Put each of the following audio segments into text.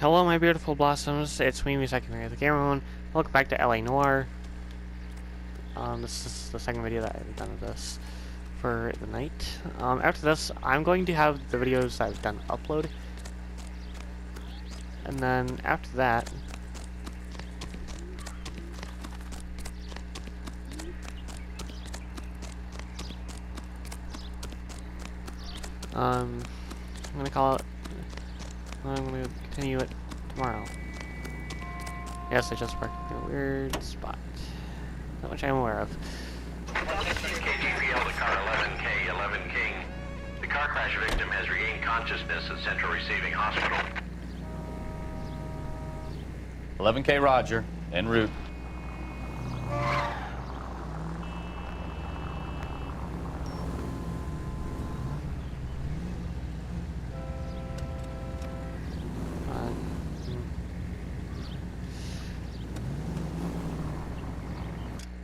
Hello, my beautiful blossoms. It's me, Misaki, the cameraman. Welcome back to LA Noire. This is the second video that I've done of this for the night. After this, I'm going to have the videos that I've done upload. And then after that, I'm gonna call it. I'm gonna continue it tomorrow. Yes, I just parked in a weird spot, which I'm aware of. KGPL to car 11K, 11 King. The car crash victim has regained consciousness at Central Receiving Hospital. 11K Roger, en route.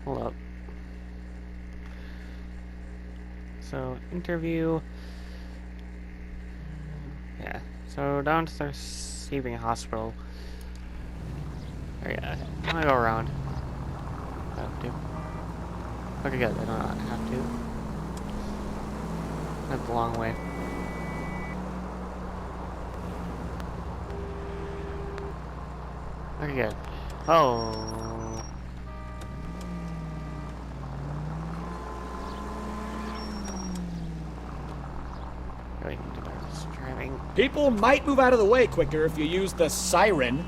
Hold up. So, interview. Yeah. So, down to the receiving hospital. Oh, yeah. I'm gonna go around. I have to. Okay, good. I don't have to. That's the long way. Okay, good. Oh. Really need to practice driving. People might move out of the way quicker if you use the siren.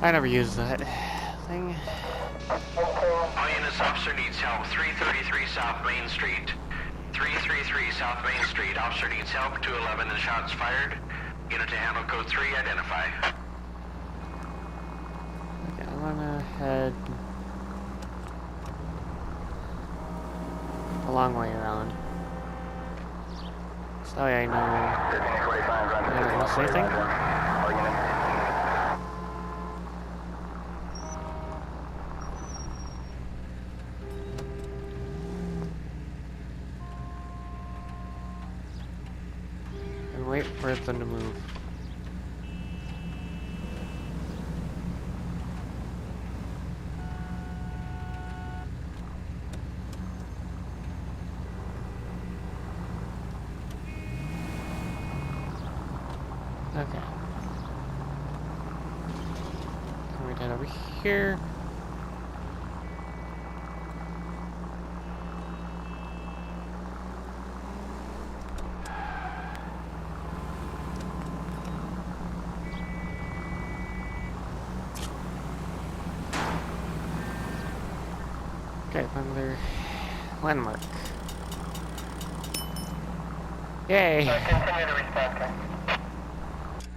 I never use that thing. All units, officer needs help. 333 South Main Street. 333 South Main Street. Officer needs help. 211 and shots fired. Unit to handle code 3, identify. Okay, I'm gonna head a long way around. So that way I know I don't miss anything. And wait for them to move. Okay. I'm gonna head over here. Okay, another landmark. Yay! Continue to respond.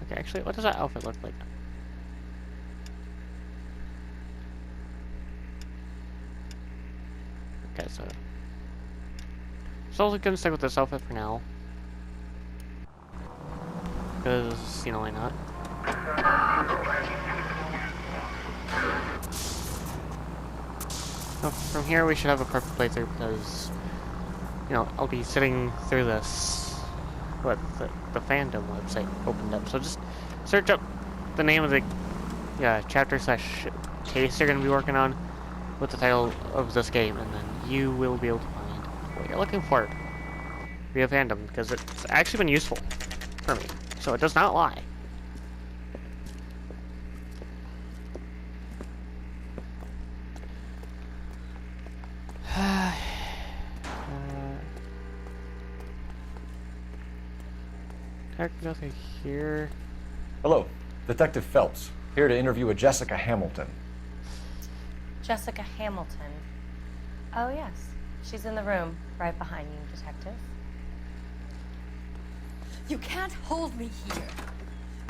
Okay, actually, what does that outfit look like? Okay, so also gonna stick with this outfit for now. Because, you know, why not? So from here we should have a perfect playthrough because, you know, I'll be sitting through this, what, the fandom website opened up. So just search up the name of the chapter / case you're going to be working on with the title of this game, and then you will be able to find what you're looking for via fandom, because it's actually been useful for me, so it does not lie. Nothing here. Hello, Detective Phelps, here to interview a Jessica Hamilton. Jessica Hamilton. Oh, yes. She's in the room, right behind you, Detective. You can't hold me here.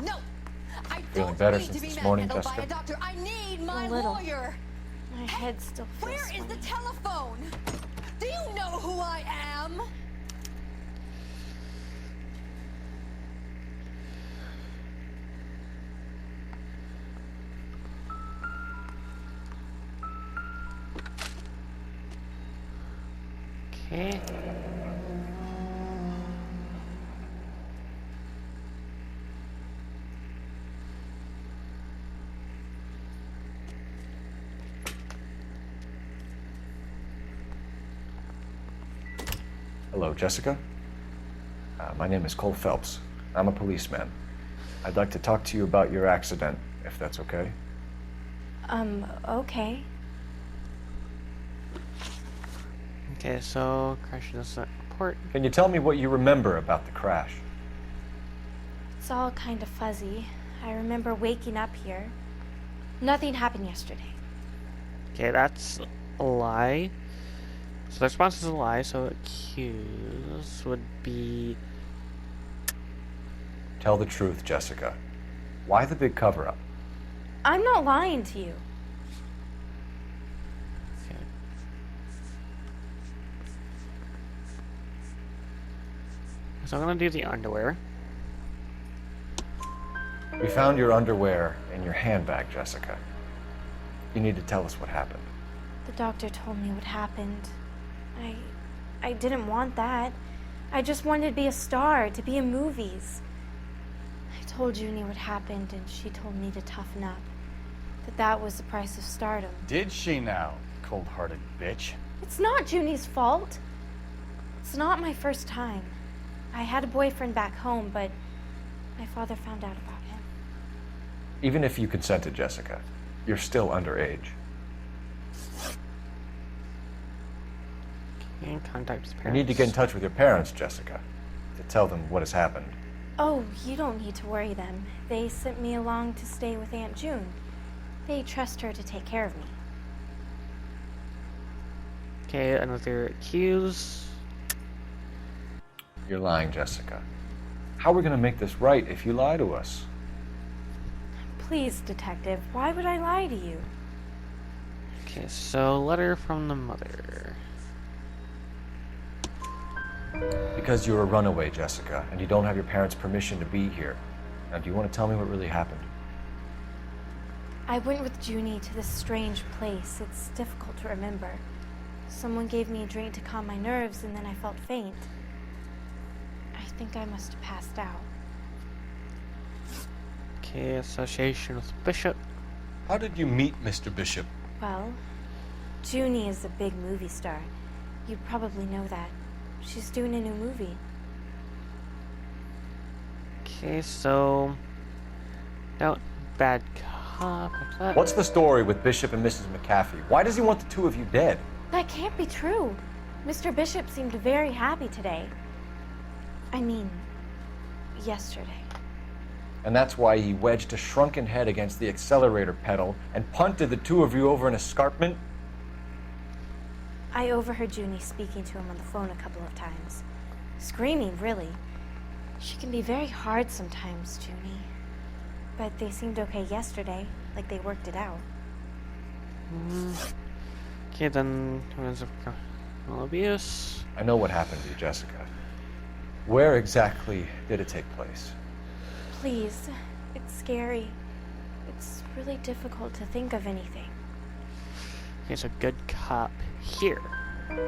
No! I Feeling don't better need since to be this morning, manhandled by Jessica? a doctor. I need my A little. lawyer. My head still feels Where is the swimming. telephone? Do you know who I am? Okay. Hello, Jessica. My name is Cole Phelps. I'm a policeman. I'd like to talk to you about your accident, if that's okay. Okay. Okay, so crash incident report. Can you tell me what you remember about the crash? It's all kind of fuzzy. I remember waking up here. Nothing happened yesterday. Okay, that's a lie. So the response is a lie, so accused would be... Tell the truth, Jessica. Why the big cover-up? I'm not lying to you. Okay. So I'm gonna do the underwear. We found your underwear in your handbag, Jessica. You need to tell us what happened. The doctor told me what happened. I didn't want that. I just wanted to be a star, to be in movies. I told Junie what happened, and she told me to toughen up. That was the price of stardom. Did she now, cold-hearted bitch? It's not Junie's fault. It's not my first time. I had a boyfriend back home, but my father found out about him. Even if you consented, Jessica, you're still underage. And contact his You parents. need to get in touch with your parents, Jessica, to tell them what has happened. Oh, you don't need to worry them. They sent me along to stay with Aunt June. They trust her to take care of me. Okay, another accused. You're lying, Jessica. How are we going to make this right if you lie to us? Please, detective, why would I lie to you? Okay, so letter from the mother. Because you're a runaway, Jessica, and you don't have your parents' permission to be here. Now, do you want to tell me what really happened? I went with Junie to this strange place. It's difficult to remember. Someone gave me a drink to calm my nerves, and then I felt faint. I think I must have passed out. Okay, association with Bishop. How did you meet Mr. Bishop? Well, Junie is a big movie star. You probably know that. She's doing a new movie. Okay, so... No, bad cop. What's that? What's the story with Bishop and Mrs. McAfee? Why does he want the two of you dead? That can't be true. Mr. Bishop seemed very happy today. I mean, yesterday. And that's why he wedged a shrunken head against the accelerator pedal and punted the two of you over an escarpment? I overheard Junie speaking to him on the phone a couple of times. Screaming, really. She can be very hard sometimes, Junie. But they seemed okay yesterday, like they worked it out. Okay, then... Evidence of criminal abuse. I know what happened to you, Jessica. Where exactly did it take place? Please, it's scary. It's really difficult to think of anything. Okay, so good cop here.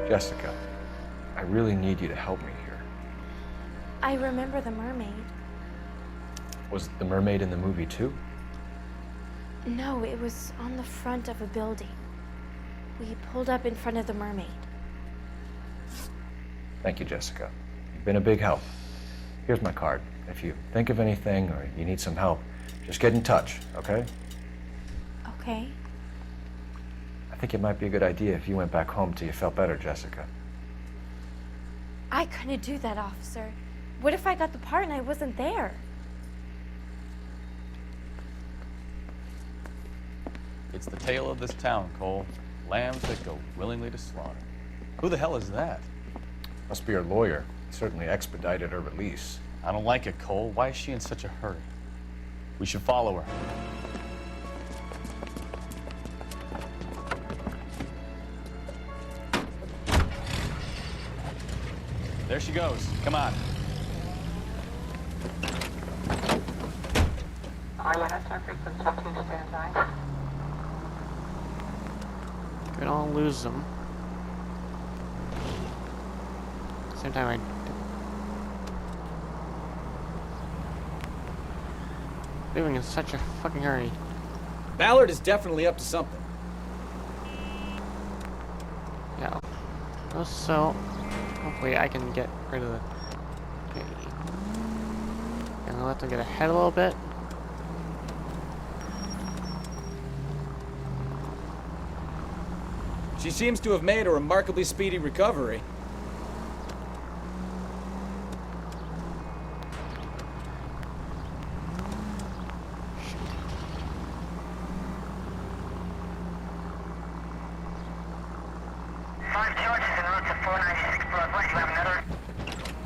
Jessica, I really need you to help me here. I remember the mermaid. Was the mermaid in the movie too? No, it was on the front of a building. We pulled up in front of the mermaid. Thank you, Jessica. You've been a big help. Here's my card. If you think of anything or you need some help, just get in touch, okay? Okay. I think it might be a good idea if you went back home till you felt better, Jessica. I couldn't do that, officer. What if I got the part and I wasn't there? It's the tale of this town, Cole. Lambs that go willingly to slaughter. Who the hell is that? Must be her lawyer. Certainly expedited her release. I don't like it, Cole. Why is she in such a hurry? We should follow her. There she goes. Come on. We don't lose them. Same time, leaving in such a fucking hurry. Ballard is definitely up to something. Yeah. Also, Hopefully I can get rid of the... Okay. And I'll let them get ahead a little bit. She seems to have made a remarkably speedy recovery.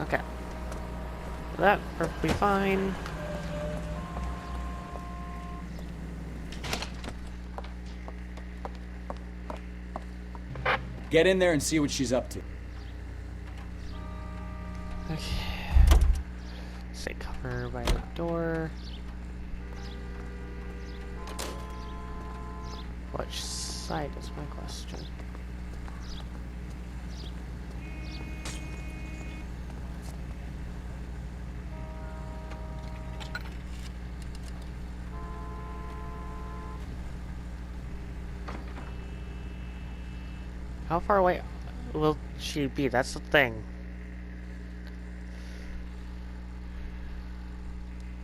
Okay. That perfectly fine. Get in there and see what she's up to. Okay. Stay cover by the door. Which side is my question? How far away will she be? That's the thing.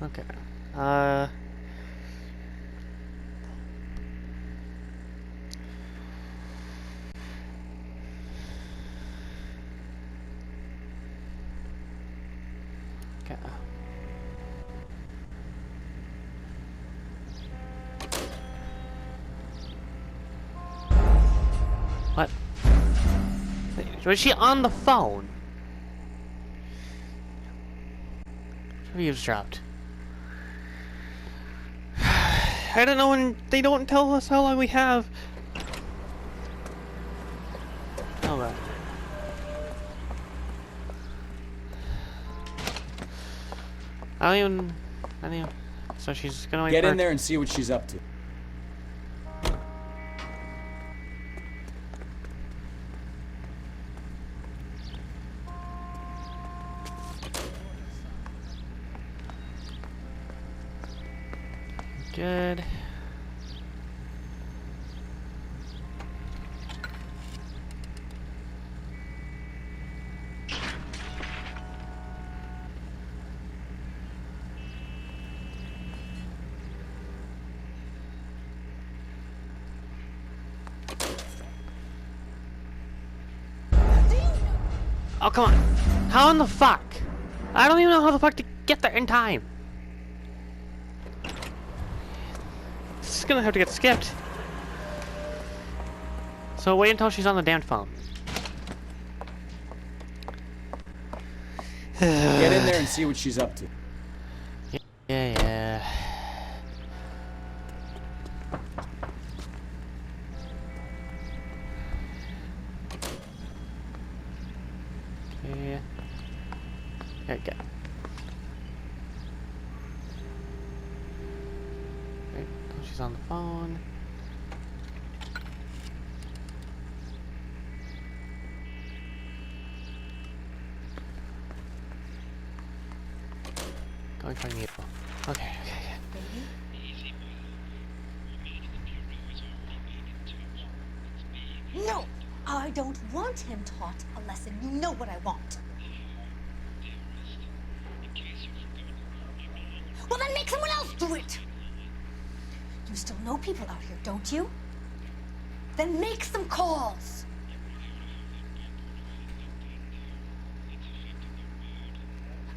Okay. Okay. What? Was she on the phone? She eavesdropped. I don't know, when they don't tell us how long we have. Oh god. I don't even. So she's gonna wait Get for in there and see what she's up to. Good. Oh, come on. How in the fuck? I don't even know how the fuck to get there in time. This is gonna have to get skipped. So wait until she's on the damn phone. Get in there and see what she's up to. Yeah. Okay. There we go. Wait until she's on the phone. Going for needle. Okay. No! I don't want him taught a lesson. You know what I want. Well, then make someone else do it! You still know people out here, don't you? Then make some calls!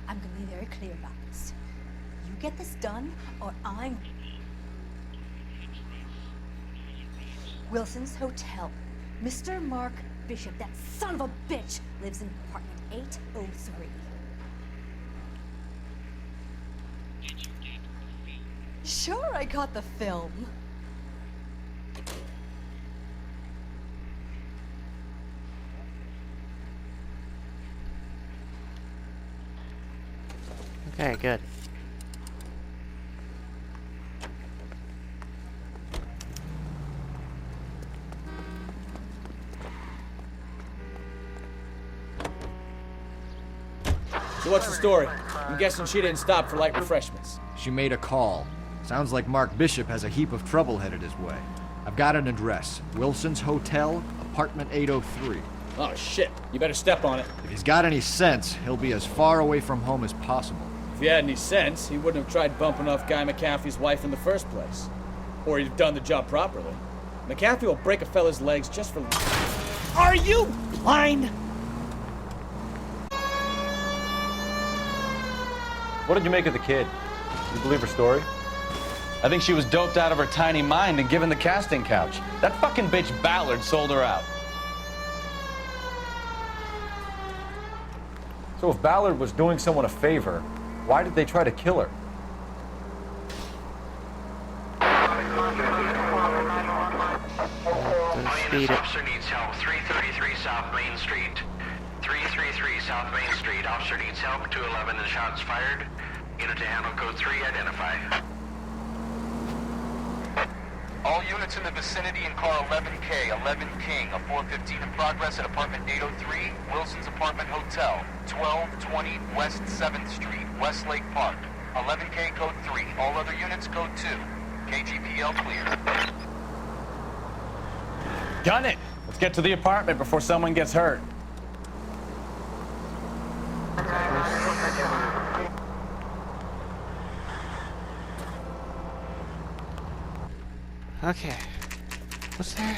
I'm gonna be very clear about this. You get this done, or I'm... Wilson's Hotel. Mr. Mark Bishop, that son of a bitch, lives in apartment 803. Sure, I got the film. Okay, good. So what's the story? I'm guessing she didn't stop for light refreshments. She made a call. Sounds like Mark Bishop has a heap of trouble headed his way. I've got an address. Wilson's Hotel, apartment 803. Oh, shit. You better step on it. If he's got any sense, he'll be as far away from home as possible. If he had any sense, he wouldn't have tried bumping off Guy McCaffrey's wife in the first place. Or he'd have done the job properly. McCaffrey will break a fella's legs just for... Are you blind? What did you make of the kid? You believe her story? I think she was doped out of her tiny mind and given the casting couch. That fucking bitch Ballard sold her out. So if Ballard was doing someone a favor, why did they try to kill her? Lioness officer needs help. 333 South Main Street. 333 South Main Street. Officer needs help. 211 and shots fired. Unit to handle code 3. Identify. All units in the vicinity in car 11K, 11 King, a 415 in progress at apartment 803, Wilson's Apartment Hotel, 1220 West 7th Street, Westlake Park. 11K code 3. All other units code 2. KGPL clear. Gun it! Let's get to the apartment before someone gets hurt. Okay. What's there?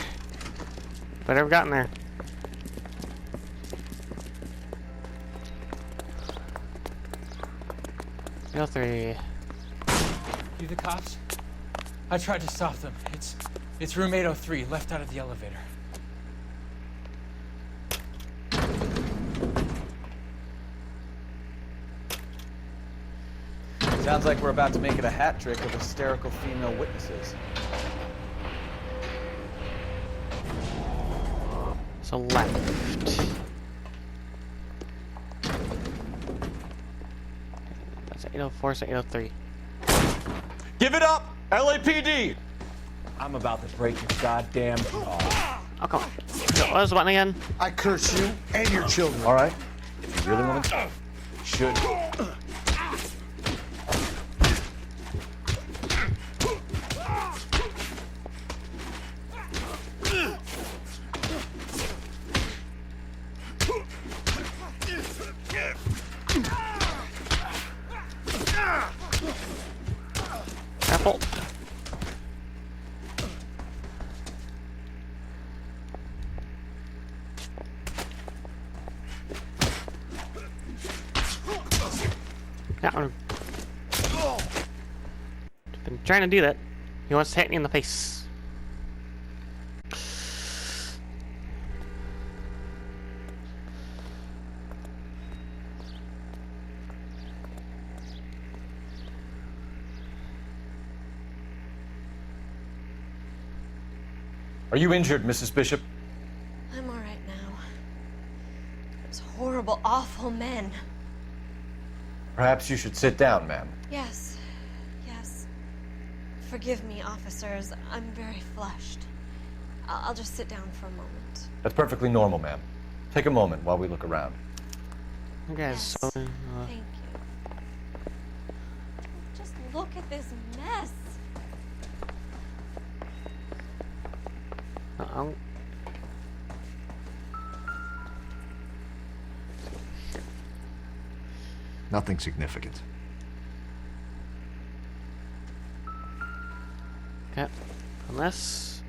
Better have gotten there. Go 3. You the cops? I tried to stop them. It's room 803, left out of the elevator. Sounds like we're about to make it a hat trick of hysterical female witnesses. So left. That's 804, so 803. Give it up! LAPD! I'm about to break your goddamn jaw. Oh, come on. What was the button again? I curse you and your children. All right? If you really want to... Should. Careful. Yeah, I've been trying to do that. He wants to hit me in the face. Are you injured, Mrs. Bishop? I'm all right now. Those horrible, awful men. Perhaps you should sit down, ma'am. Yes. Yes. Forgive me, officers. I'm very flushed. I'll just sit down for a moment. That's perfectly normal, ma'am. Take a moment while we look around. You guys, Yes. so, Thank you. Just look at this mess. uh-oh. Nothing significant. Okay. Unless.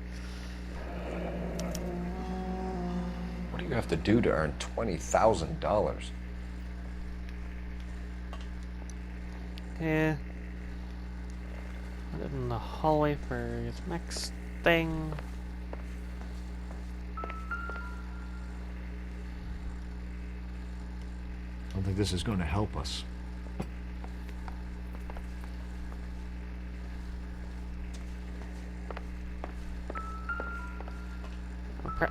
What do you have to do to earn $20,000? Yeah. Put it in the hallway for his next thing. I don't think this is going to help us. Okay.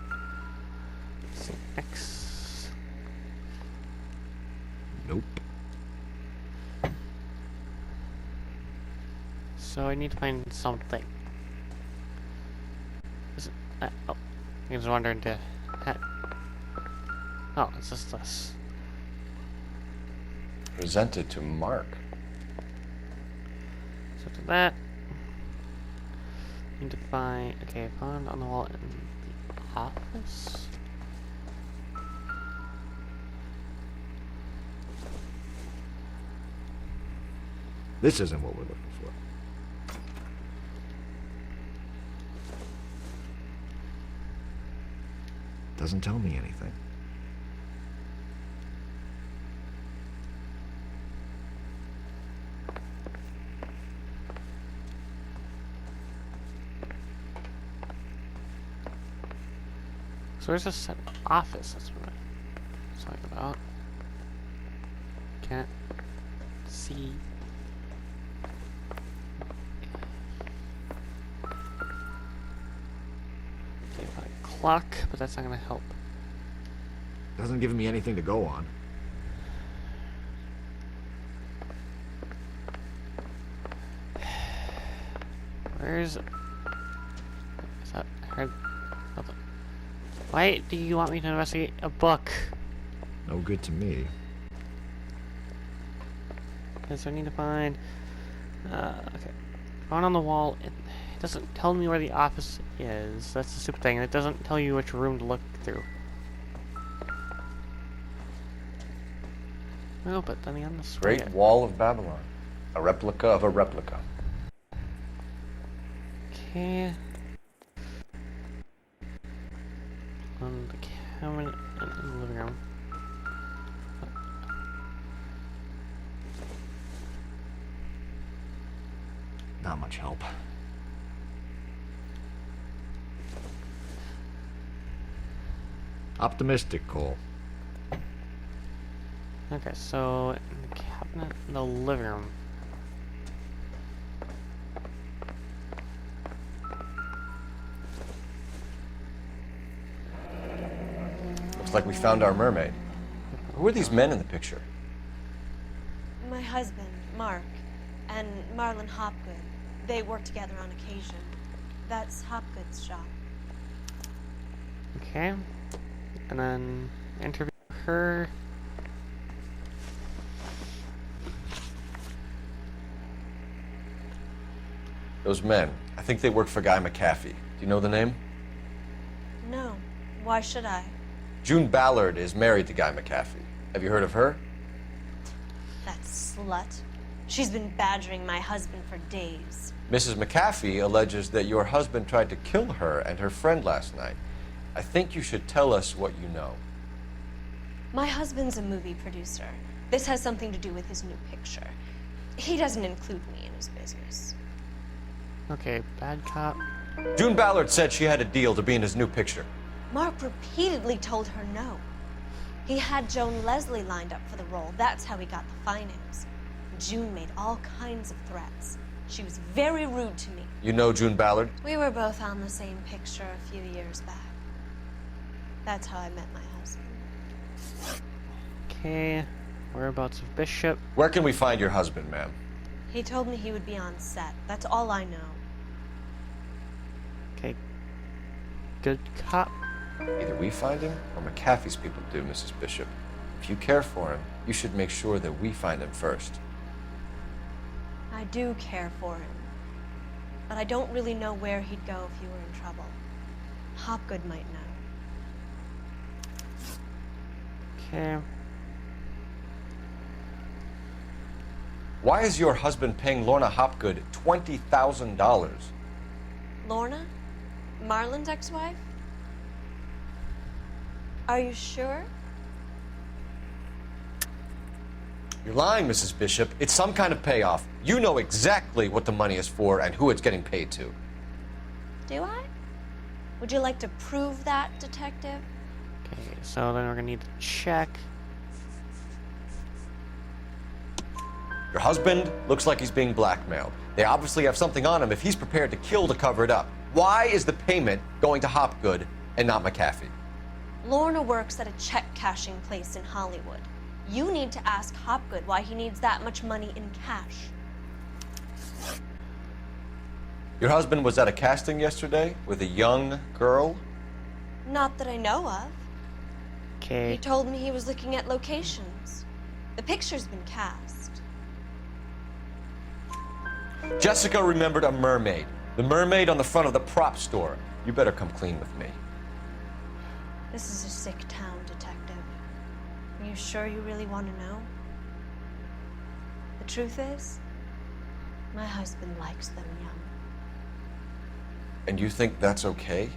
Let's see. X. Nope. So I need to find something. Is it? Oh, I was wondering to. Oh, it's just this. Presented to Mark. So to that. Need to find. Okay, found on the wall in the office. This isn't what we're looking for. Doesn't tell me anything. So where's this office? That's what I was talking about. Can't see. Okay, got a clock, but that's not gonna help. Doesn't give me anything to go on. Where's... Is that... I heard... Nothing. Why do you want me to investigate a book? No good to me. Okay, so I need to find... okay. Found on the wall. It doesn't tell me where the office is. That's the stupid thing. It doesn't tell you which room to look through. No, but then again, this Great Wall of Babylon. A replica of a replica. Okay. On the cabinet in the living room. Not much help. Optimistic, Cole. Okay, so in the cabinet in the living room. Looks like we found our mermaid. Who are these men in the picture? My husband, Mark, and Marlon Hopgood. They work together on occasion. That's Hopgood's shop. Okay. And then interview her. Those men. I think they work for Guy McAfee. Do you know the name? No. Why should I? June Ballard is married to Guy McAfee. Have you heard of her? That slut. She's been badgering my husband for days. Mrs. McAfee alleges that your husband tried to kill her and her friend last night. I think you should tell us what you know. My husband's a movie producer. This has something to do with his new picture. He doesn't include me in his business. Okay, bad cop. June Ballard said she had a deal to be in his new picture. Mark repeatedly told her no. He had Joan Leslie lined up for the role. That's how he got the finance. June made all kinds of threats. She was very rude to me. You know June Ballard? We were both on the same picture a few years back. That's how I met my husband. Okay, whereabouts of Bishop? Where can we find your husband, ma'am? He told me he would be on set. That's all I know. Okay, good cop. Either we find him or McAfee's people do, Mrs. Bishop. If you care for him, you should make sure that we find him first. I do care for him. But I don't really know where he'd go if he were in trouble. Hopgood might know. Okay. Why is your husband paying Lorna Hopgood $20,000? Lorna? Marlon's ex-wife? Are you sure? You're lying, Mrs. Bishop. It's some kind of payoff. You know exactly what the money is for and who it's getting paid to. Do I? Would you like to prove that, detective? Okay, so then we're gonna need to check. Your husband looks like he's being blackmailed. They obviously have something on him if he's prepared to kill to cover it up. Why is the payment going to Hopgood and not McAfee? Lorna works at a check-cashing place in Hollywood. You need to ask Hopgood why he needs that much money in cash. Your husband was at a casting yesterday with a young girl? Not that I know of. Okay. He told me he was looking at locations. The picture's been cast. Jessica remembered a mermaid. The mermaid on the front of the prop store. You better come clean with me. This is a sick town, detective. Are you sure you really want to know? The truth is, My husband likes them young. And you think that's okay?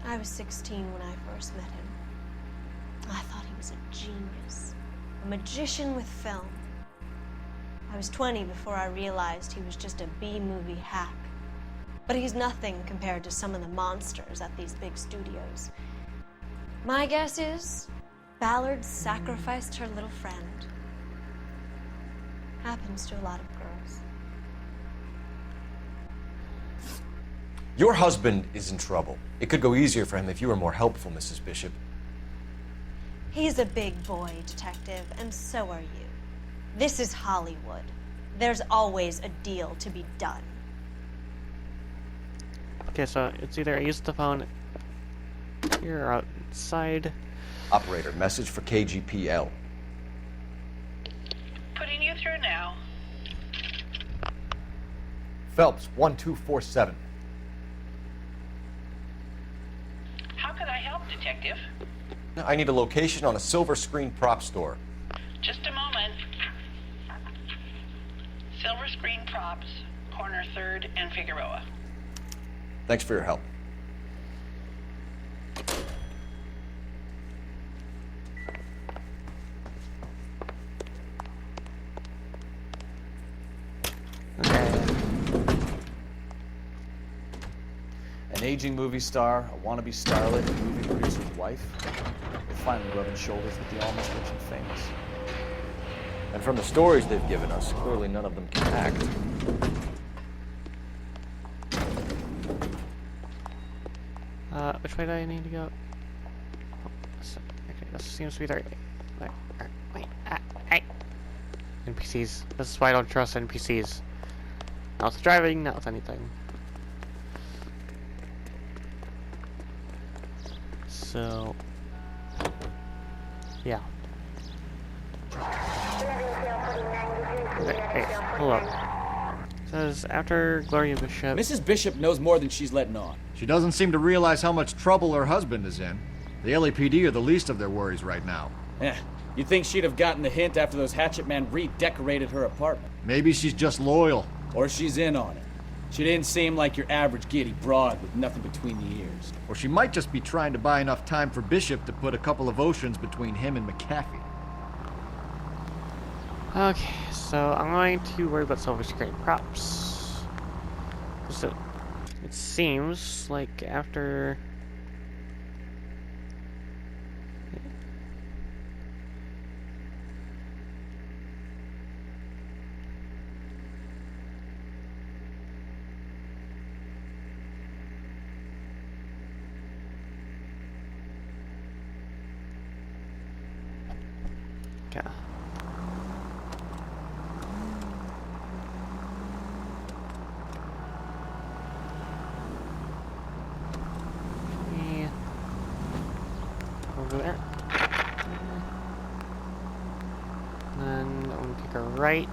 I was 16 when I first met him. I thought he was a genius, a magician with film. I was 20 before I realized he was just a B-movie hack. But he's nothing compared to some of the monsters at these big studios. My guess is Ballard sacrificed her little friend. Happens to a lot of girls. Your husband is in trouble. It could go easier for him if you were more helpful, Mrs. Bishop. He's a big boy, detective, and so are you. This is Hollywood. There's always a deal to be done. Okay, so it's either I use the phone here or outside. Operator, message for KGPL. Putting you through now. Phelps, 1247. How can I help, Detective? I need a location on a silver screen prop store. Just a moment. Silver Screen Props, corner 3rd and Figueroa. Thanks for your help. An aging movie star, a wannabe starlet, a movie producer's wife. They're finally rubbing shoulders with the almost rich and famous. And from the stories they've given us, clearly none of them can act. Which way do I need to go? Oh, okay, this seems to be the right way. Wait, hey! NPCs. This is why I don't trust NPCs. Not with driving, not with anything. So... yeah. Hey, hold up. It says, after Gloria Bishop... Mrs. Bishop knows more than she's letting on. She doesn't seem to realize how much trouble her husband is in. The LAPD are the least of their worries right now. You'd think she'd have gotten the hint after those hatchet men redecorated her apartment. Maybe she's just loyal. Or she's in on it. She didn't seem like your average giddy broad with nothing between the ears. Or she might just be trying to buy enough time for Bishop to put a couple of oceans between him and McAfee. Okay, so I'm going to worry about silver screen props. So, it seems like after... Okay. Over there. And then I'm gonna take a right.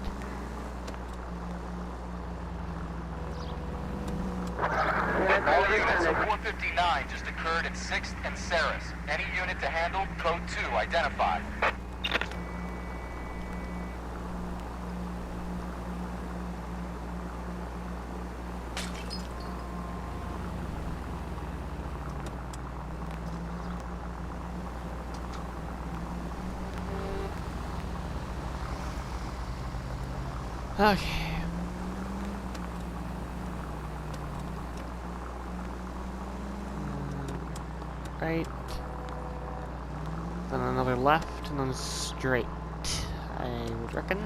All units of 459 just occurred at 6th and Saris. Any unit to handle, code 2 identified. Okay. Right. Then another left, and then straight. I would reckon.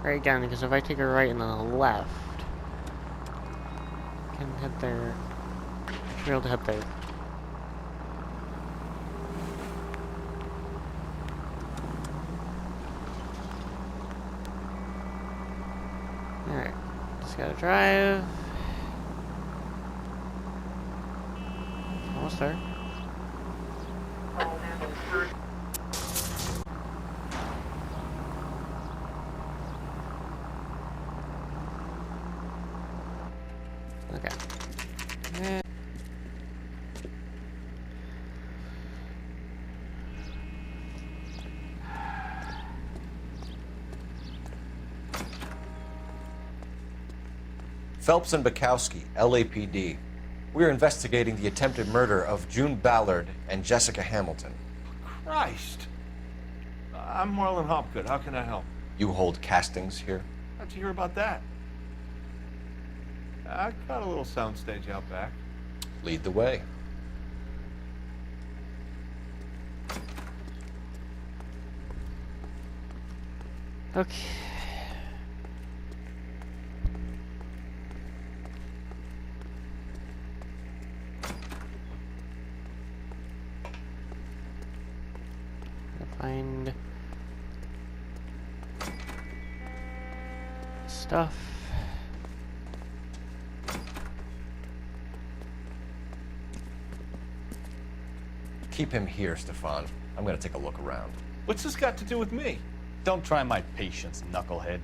Right down, because if I take a right and then a left, I can head there. I should be able to head there. Alright. Just gotta drive. Almost there. Okay. Phelps and Bukowski, LAPD. We're investigating the attempted murder of June Ballard and Jessica Hamilton. Christ. I'm Marlon Hopgood. How can I help? You hold castings here? How'd you hear about that? I got a little soundstage out back. Lead the way. Okay. Find stuff. Keep him here, Stefan. I'm gonna take a look around. What's this got to do with me? Don't try my patience, knucklehead.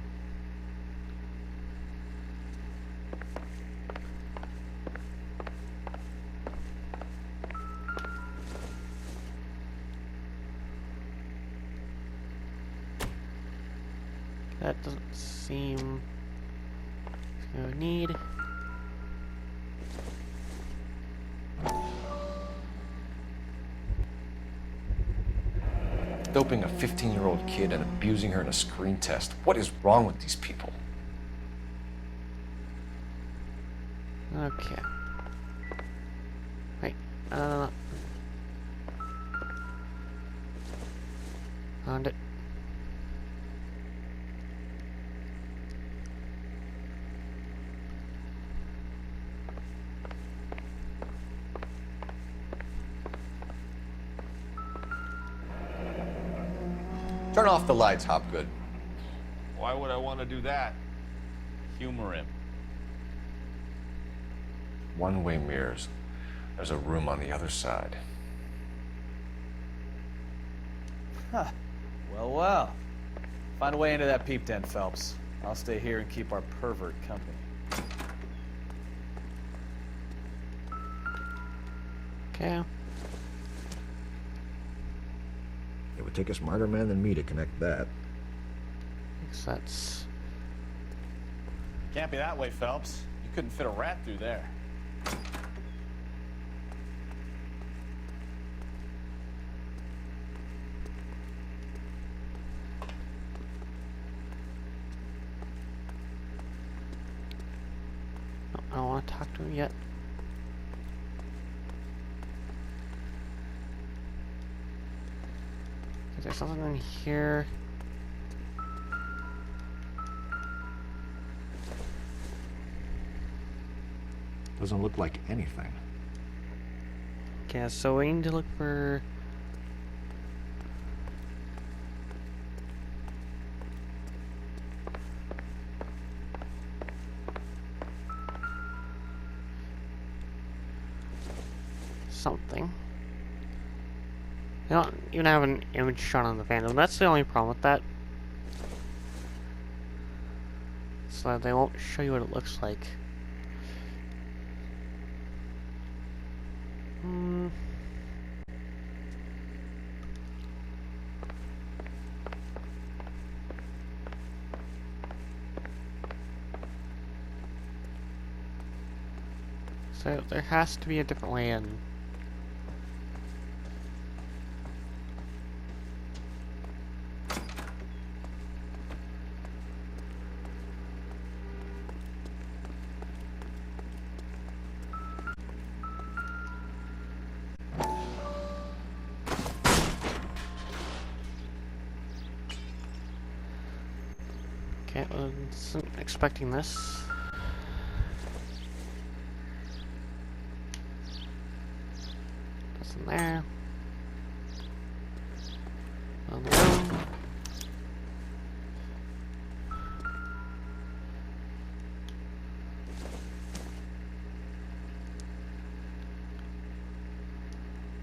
That doesn't seem to need. Doping a 15-year-old kid and abusing her in a screen test. What is wrong with these people? Okay. Wait. Found it. Turn off the lights, Hopgood. Why would I want to do that? Humor him. One-way mirrors. There's a room on the other side. Huh. Well, well. Find a way into that peep den, Phelps. I'll stay here and keep our pervert company. Okay. It would take a smarter man than me to connect that. Guess that's. Can't be that way, Phelps. You couldn't fit a rat through there. I don't want to talk to him yet. Is there something in here? Doesn't look like anything. Okay, so we need to look for. Something. They don't even have an image shot on the Phantom. That's the only problem with that. So they won't show you what it looks like. So there has to be a different way in. Okay, I wasn't expecting this. Nothing there. On the room.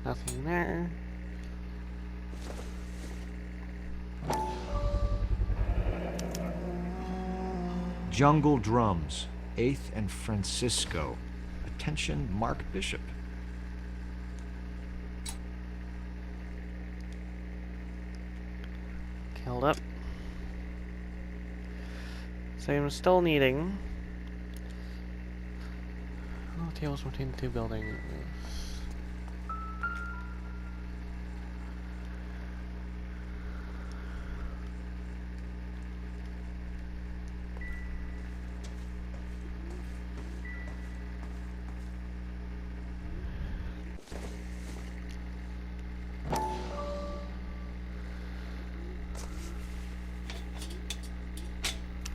Nothing there. Jungle Drums, 8th and Francisco. Attention, Mark Bishop. Held up. So I'm still needing. Oh, tables between the two buildings.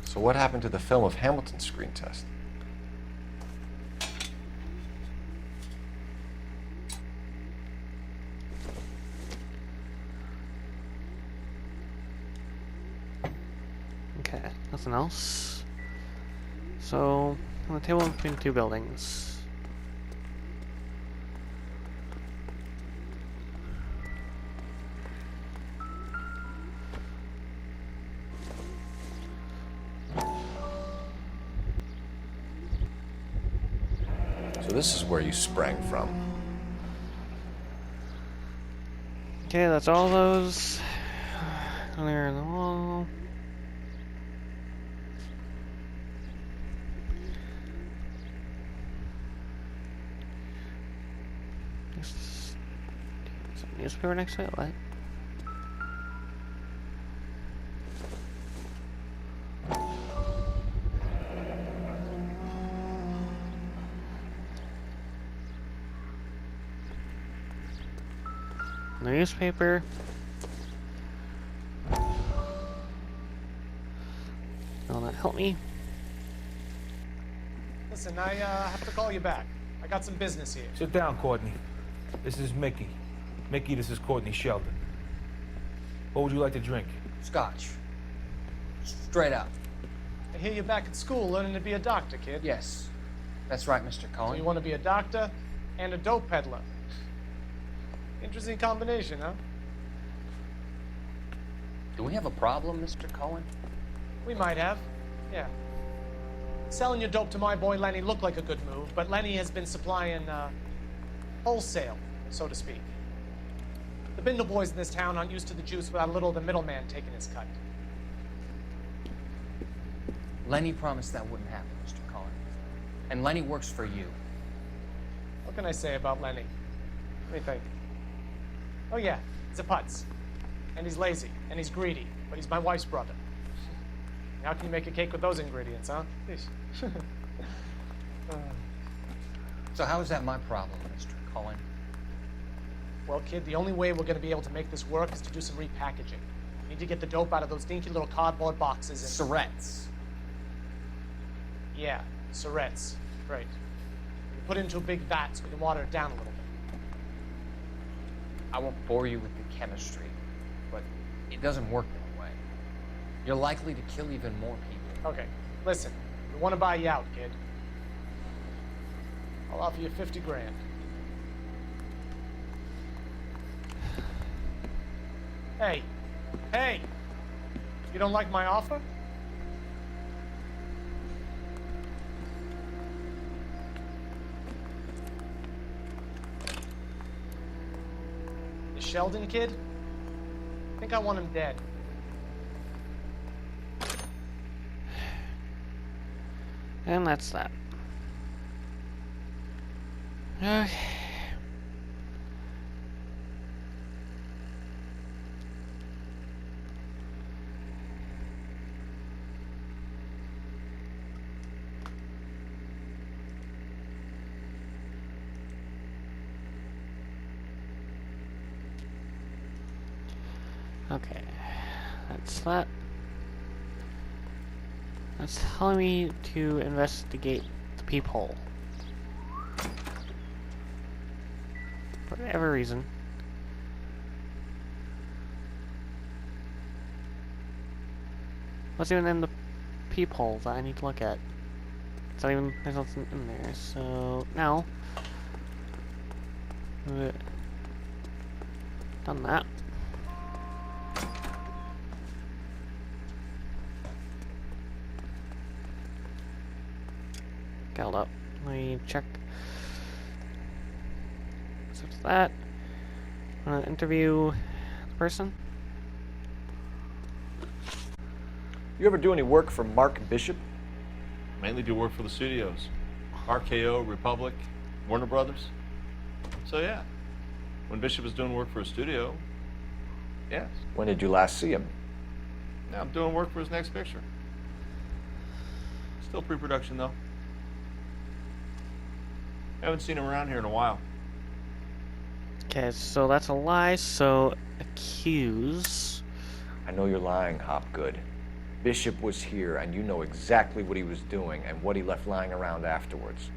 So what happened to the film of Hamilton's screen test? Okay, nothing else. So, on the table between two buildings. So this is where you sprang from. Okay, that's all those. There in the wall. Is there a newspaper next to it? What? The newspaper. Will that help me? Listen, I have to call you back. I got some business here. Sit down, Courtney. This is Mickey. Mickey, this is Courtney Sheldon. What would you like to drink? Scotch. Straight up. I hear you're back at school learning to be a doctor, kid. Yes. That's right, Mr. Cohen. So you want to be a doctor and a dope peddler. Interesting combination, huh? Do we have a problem, Mr. Cohen? We might have, yeah. Selling your dope to my boy Lenny looked like a good move, but Lenny has been supplying, wholesale, so to speak. The Bindle boys in this town aren't used to the juice without a little of the middleman taking his cut. Lenny promised that wouldn't happen, Mr. Cohen. And Lenny works for you. What can I say about Lenny? Let me think. Oh yeah, he's a putz. And he's lazy, and he's greedy, but he's my wife's brother. How can you make a cake with those ingredients, huh? So how is that my problem, Mr. Cohen? Well, kid, the only way we're going to be able to make this work is to do some repackaging. We need to get the dope out of those dinky little cardboard boxes and... Surrettes. Yeah, surrettes. Right. We put it into a big vat so we can water it down a little bit. I won't bore you with the chemistry, but it doesn't work that way. You're likely to kill even more people. Okay, listen. We want to buy you out, kid. I'll offer you 50 grand. Hey. Hey! You don't like my offer? The Sheldon kid? I think I want him dead. And that's that. Okay. Okay, that's that. That's telling me to investigate the peephole. For whatever reason. What's even in the peephole that I need to look at? It's not even, there's nothing in there, so now... Done that. Hold up. Let me check. So it's that. Interview the person. You ever do any work for Mark Bishop? Mainly do work for the studios. RKO, Republic, Warner Brothers. So yeah, when Bishop was doing work for a studio, yes. When did you last see him? Now I'm doing work for his next picture. Still pre-production though. Haven't seen him around here in a while. Okay, so that's a lie, so accuse. I know you're lying, Hopgood. Bishop was here, and you know exactly what he was doing and what he left lying around afterwards.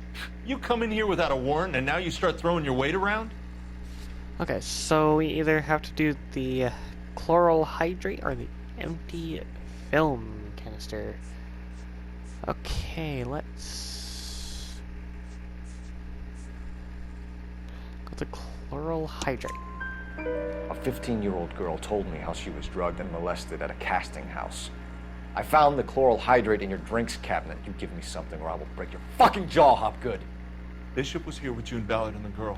You come in here without a warrant, and now you start throwing your weight around? Okay, so we either have to do the chloral hydrate or the empty film canister. Okay, let's go to chloral hydrate. A 15-year-old girl told me how she was drugged and molested at a casting house. I found the chloral hydrate in your drinks cabinet. You give me something or I will break your fucking jaw, Hopgood. Bishop was here with June Ballard and the girl.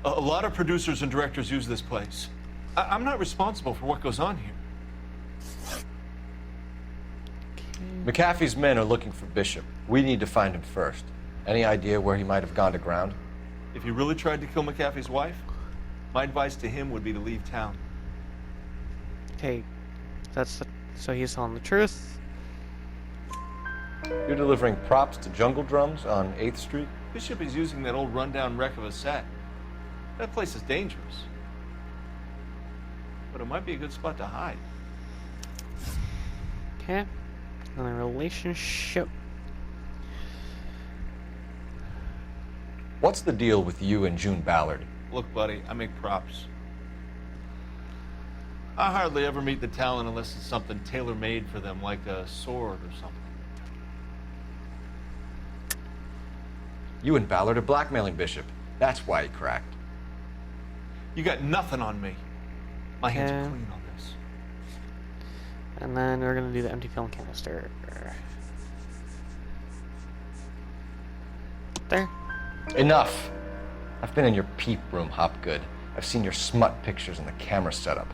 A lot of producers and directors use this place. I'm not responsible for what goes on here. McAfee's men are looking for Bishop. We need to find him first. Any idea where he might have gone to ground? If he really tried to kill McAfee's wife, my advice to him would be to leave town. Okay, so he's telling the truth. You're delivering props to Jungle Drums on 8th Street? Bishop is using that old rundown wreck of a set. That place is dangerous. But it might be a good spot to hide. Okay, and the relationship. What's the deal with you and June Ballard? Look, buddy, I make props. I hardly ever meet the talent unless it's something tailor-made for them, like a sword or something. You and Ballard are blackmailing Bishop. That's why he cracked. You got nothing on me. My hands are clean on this. And then we're gonna do the empty film canister. There. Enough. I've been in your peep room, Hopgood. I've seen your smut pictures and the camera setup.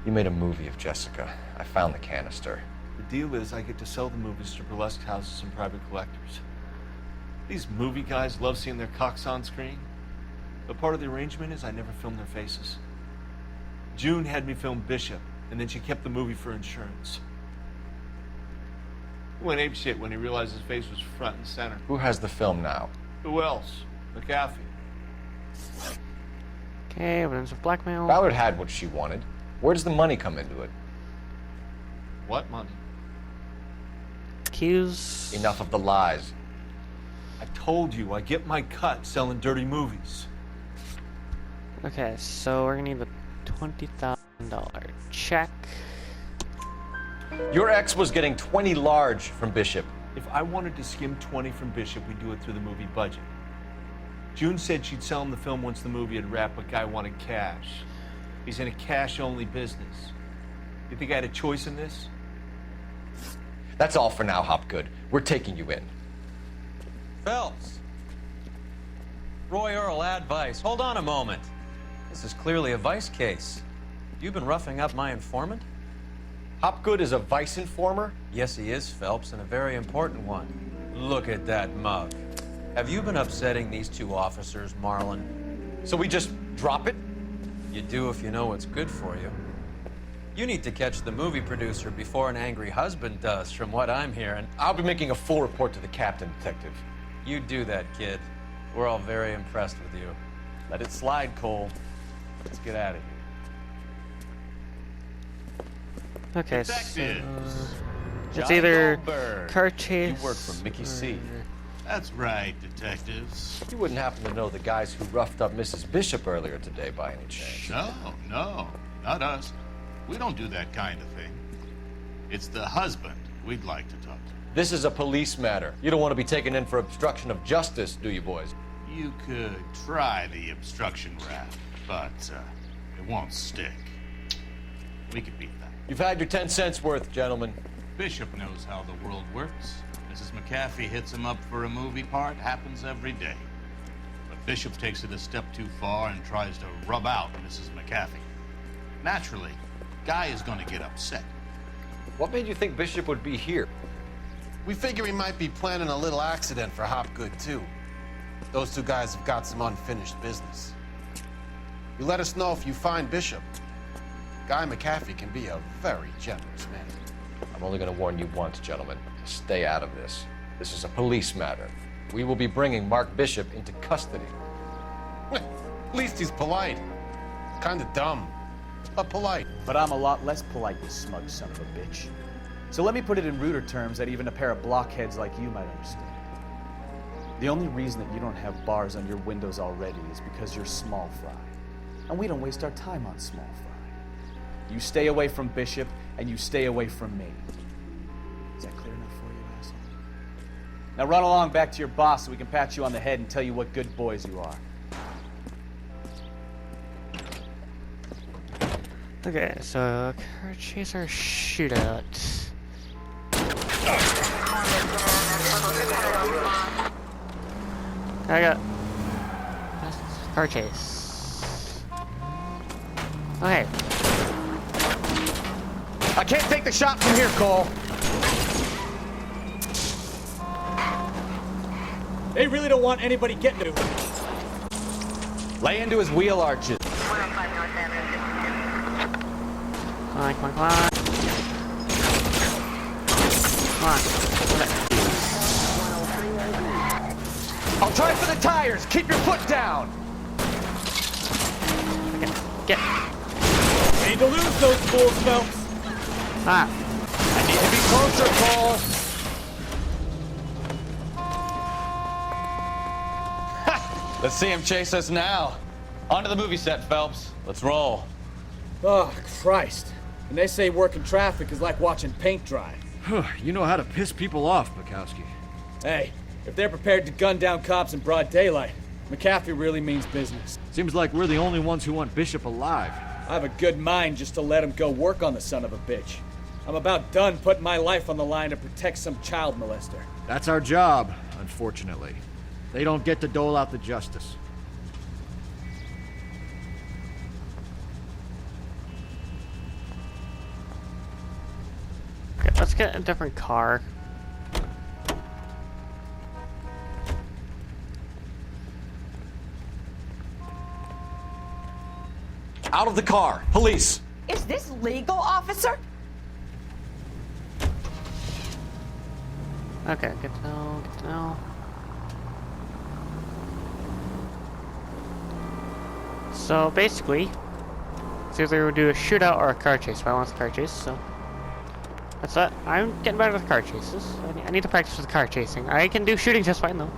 You made a movie of Jessica. I found the canister. The deal is I get to sell the movies to burlesque houses and private collectors. These movie guys love seeing their cocks on screen. But part of the arrangement is I never film their faces. June had me film Bishop, and then she kept the movie for insurance. He went apeshit when he realized his face was front and center. Who has the film now? Who else? McAfee. Okay, evidence of blackmail. Ballard had what she wanted. Where does the money come into it? What money? Accuse. Enough of the lies. I told you, I get my cut selling dirty movies. Okay, so we're gonna need the $20,000 check. Your ex was getting 20 large from Bishop. If I wanted to skim 20 from Bishop, we'd do it through the movie budget. June said she'd sell him the film once the movie had wrapped, but Guy wanted cash. He's in a cash-only business. You think I had a choice in this? That's all for now, Hopgood. We're taking you in. Phelps. Roy Earl, ad vice. Hold on a moment. This is clearly a vice case. You've been roughing up my informant? Hopgood is a vice informer? Yes, he is, Phelps, and a very important one. Look at that mug. Have you been upsetting these two officers, Marlon? So we just drop it? You do if you know what's good for you. You need to catch the movie producer before an angry husband does, from what I'm hearing. I'll be making a full report to the captain, Detective. You do that, kid. We're all very impressed with you. Let it slide, Cole. Let's get out of here. Okay, Detectives. so it's Johnny either Goldberg. car chase. You work for Mickey C. That's right, detectives. You wouldn't happen to know the guys who roughed up Mrs. Bishop earlier today by any chance? No, not us. We don't do that kind of thing. It's the husband we'd like to talk to. This is a police matter. You don't want to be taken in for obstruction of justice, do you, boys? You could try the obstruction rap, but It won't stick. We could beat that. You've had your 10 cents worth, gentlemen. Bishop knows how the world works. Mrs. McAfee hits him up for a movie part. Happens every day. But Bishop takes it a step too far and tries to rub out Mrs. McAfee. Naturally, Guy is going to get upset. What made you think Bishop would be here? We figure he might be planning a little accident for Hopgood, too. Those two guys have got some unfinished business. You let us know if you find Bishop. Guy McAfee can be a very generous man. I'm only going to warn you once, gentlemen. Stay out of this. This is a police matter. We will be bringing Mark Bishop into custody. At least he's polite. Kind of dumb, but polite. But I'm a lot less polite, you smug son of a bitch. So let me put it in ruder terms that even a pair of blockheads like you might understand. The only reason that you don't have bars on your windows already is because you're small fry. And we don't waste our time on small fry. You stay away from Bishop, and you stay away from me. Is that clear enough for you, asshole? Now run along back to your boss so we can pat you on the head and tell you what good boys you are. Okay, so car chaser shootout. I got car chase. Okay. I can't take the shot from here, Cole. They really don't want anybody getting to him. Lay into his wheel arches. Come on, come on, come on. Come on. I'll try for the tires. Keep your foot down. Get. Need to lose those fools, Phelps. Ah. I need to be closer, Cole. Ha! Let's see him chase us now. On to the movie set, Phelps. Let's roll. Oh, Christ. And they say working traffic is like watching paint dry. You know how to piss people off, Bukowski. Hey, if they're prepared to gun down cops in broad daylight, McAfee really means business. Seems like we're the only ones who want Bishop alive. I have a good mind just to let him go work on the son of a bitch. I'm about done putting my life on the line to protect some child molester. That's our job, unfortunately. They don't get to dole out the justice. Okay, let's get a different car. Out of the car. Police. Is this legal, officer? Okay, good to know, good to know. So basically, it's either we'll do a shootout or a car chase, but I want the car chase, so that's that. I'm getting better with car chases. I need to practice with car chasing. I can do shooting just fine though.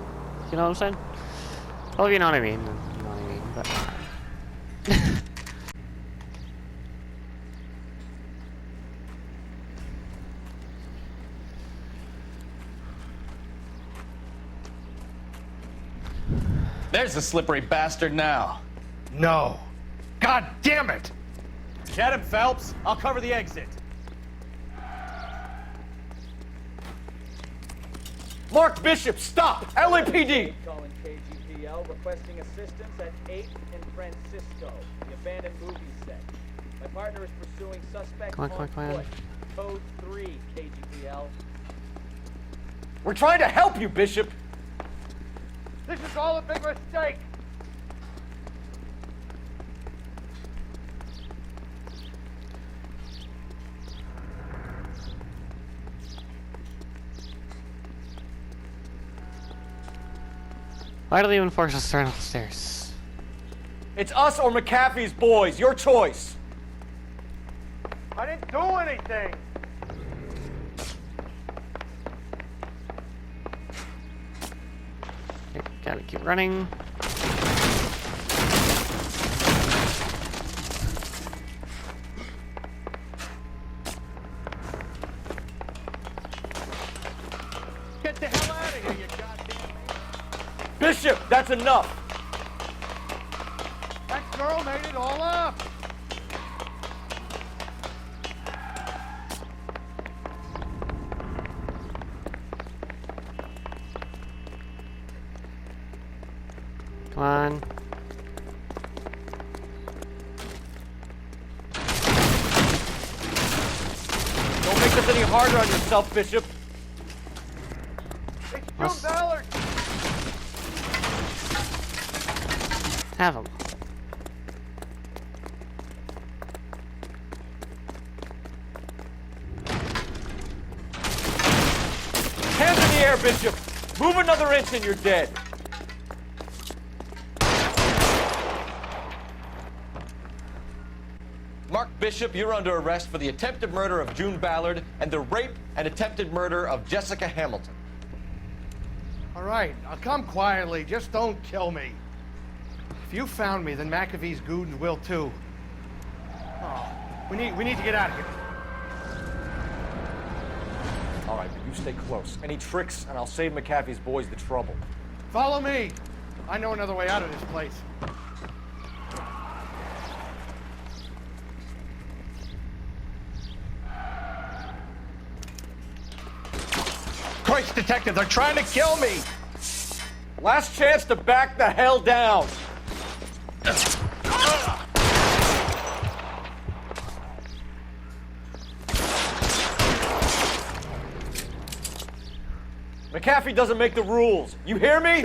You know what I'm saying? Well, you know what I mean. You know what I mean, but There's the slippery bastard now. No. God damn it! Get him, Phelps. I'll cover the exit. Mark Bishop, stop! LAPD! Calling KGPL, requesting assistance at 8th and Francisco, the abandoned movie set. My partner is pursuing suspect Come on. foot. Code 3, KGPL. We're trying to help you, Bishop! This is all a big mistake! why do they even force us to run upstairs? It's us or McAfee's boys, your choice! I didn't do anything! Okay, gotta keep running. Get the hell out of here, you goddamn... Bishop, that's enough! That girl made it all up! Come on. Don't make this any harder on yourself, Bishop. Let's Ballard! have him. Hands in the air, Bishop! Move another inch and you're dead. Mark Bishop, you're under arrest for the attempted murder of June Ballard and the rape and attempted murder of Jessica Hamilton. All right, I'll come quietly. Just don't kill me. If you found me, then McAfee's goons will too. Oh, we need to get out of here. All right, but you stay close. Any tricks, and I'll save McAfee's boys the trouble. Follow me. I know another way out of this place. Christ, detective, they're trying to kill me! Last chance to back the hell down! McAfee doesn't make the rules. You hear me?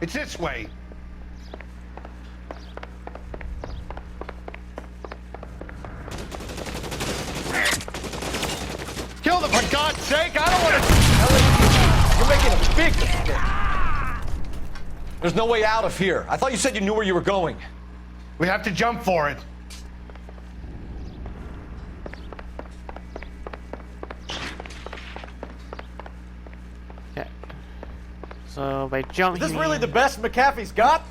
It's this way. Kill them, for God's sake! I don't want to... You're making a big mistake. There's no way out of here. I thought you said you knew where you were going. We have to jump for it. Okay. So by jumping... Is this really the best McAfee's got?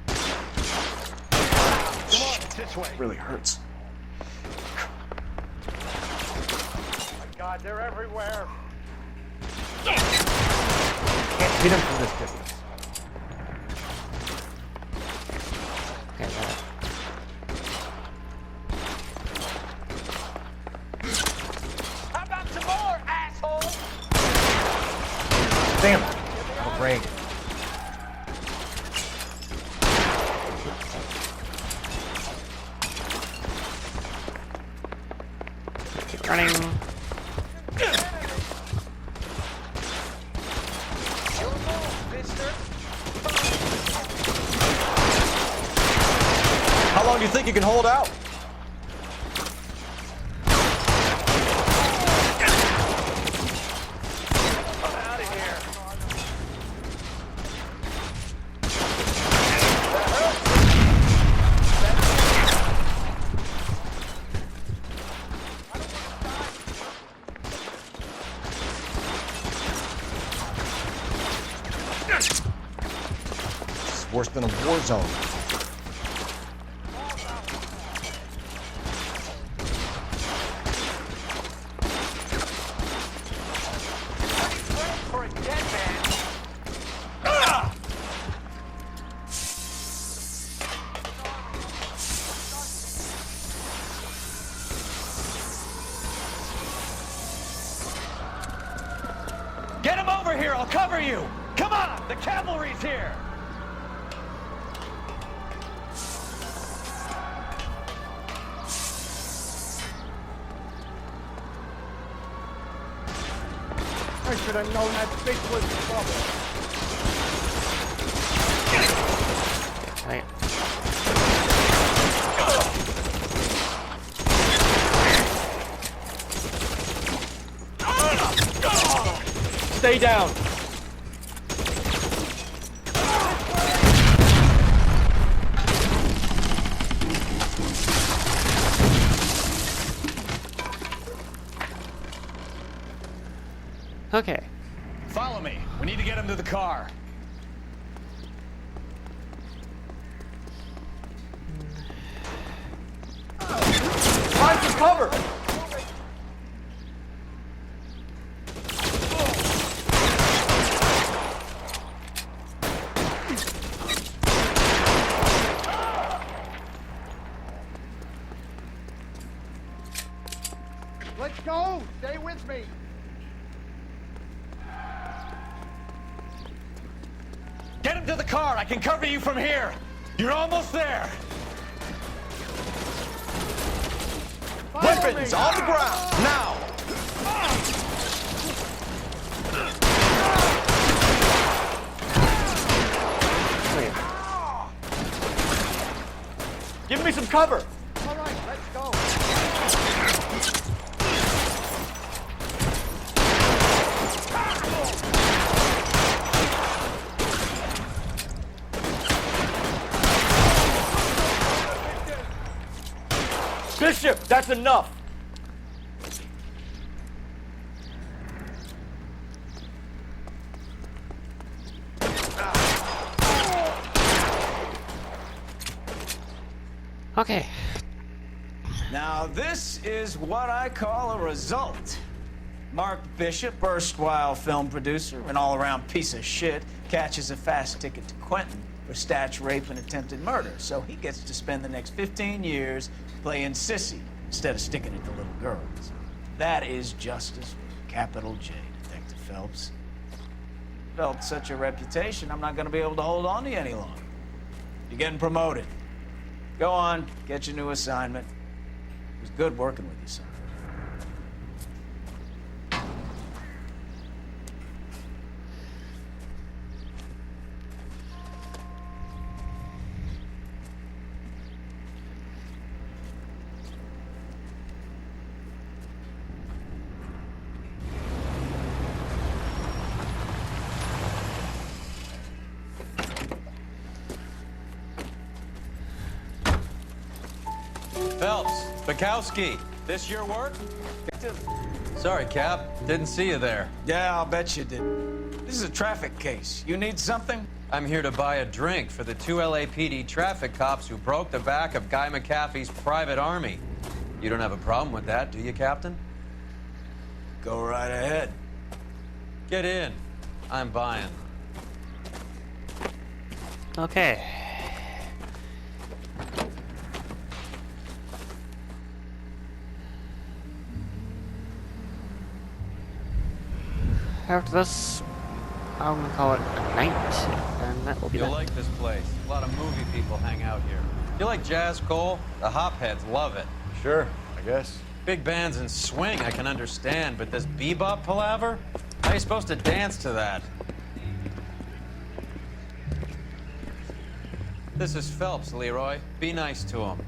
Come on, it's this way. Really hurts. Oh my God, they're everywhere. Can't hit him from this distance. Okay, How about some more, asshole? Damn it. Oh, great. keep running. How long do you think you can hold out? It's worse than a war zone. Get him over here, I'll cover you! Come on, the cavalry's here! I should have known that bitch was trouble. Right. Stay down. Okay. Follow me. We need to get him to the car. Find some cover! Let's go! Stay with me! to the car. I can cover you from here. You're almost there. Weapons on the ground, now! Give me some cover. All right, let's go. Bishop, that's enough. Okay. Now, this is what I call a result. Mark Bishop, erstwhile film producer and all-around piece of shit, catches a fast ticket to Quentin for snatch, rape, and attempted murder. So he gets to spend the next 15 years playing sissy instead of sticking it to little girls. That is justice with a capital J, Detective Phelps. Developed such a reputation, I'm not going to be able to hold on to you any longer. You're getting promoted. Go on, get your new assignment. It was good working with you, son. Phelps, Bukowski, this your work? Sorry, Cap. Didn't see you there. Yeah, I'll bet you did. This is a traffic case. You need something? I'm here to buy a drink for the 2 LAPD traffic cops who broke the back of Guy McAfee's private army. You don't have a problem with that, do you, Captain? Go right ahead. Get in. I'm buying. Okay. After this, I'm gonna call it a night, and that will be You'll that. like this place. A lot of movie people hang out here. You like jazz, Cole? The hopheads love it. Sure, I guess. Big bands and swing I can understand, but this bebop palaver? How are you supposed to dance to that? This is Phelps, Leroy. Be nice to him.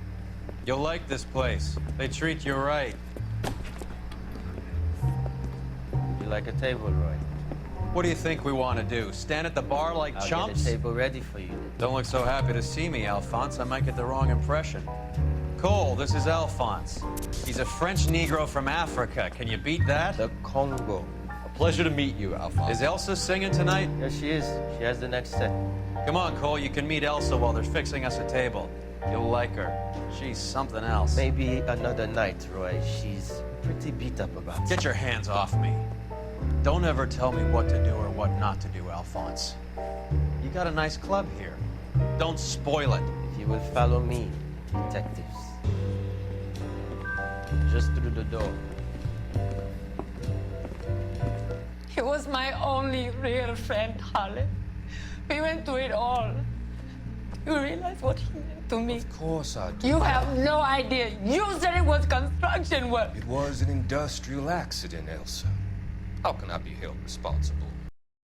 You'll like this place. They treat you right. You like a table, Roy? What do you think we want to do? Stand at the bar like I'll chumps? get a table ready for you. Don't look so happy to see me, Alphonse. I might get the wrong impression. Cole, this is Alphonse. He's a French Negro from Africa. Can you beat that? The Congo. A pleasure to meet you, Alphonse. Is Elsa singing tonight? Yes, she is. She has the next set. Come on, Cole. You can meet Elsa while they're fixing us a table. You'll like her. She's something else. Maybe another night, Roy. She's pretty beat up about it. Get your hands off me. Don't ever tell me what to do or what not to do, Alphonse. You got a nice club here. Don't spoil it. If you will follow me, detectives. Just through the door. He was my only real friend, Harlan. We went through it all. You realize what he meant to me? Of course I do. You have no idea. You said it was construction work. It was an industrial accident, Elsa. How can I be held responsible?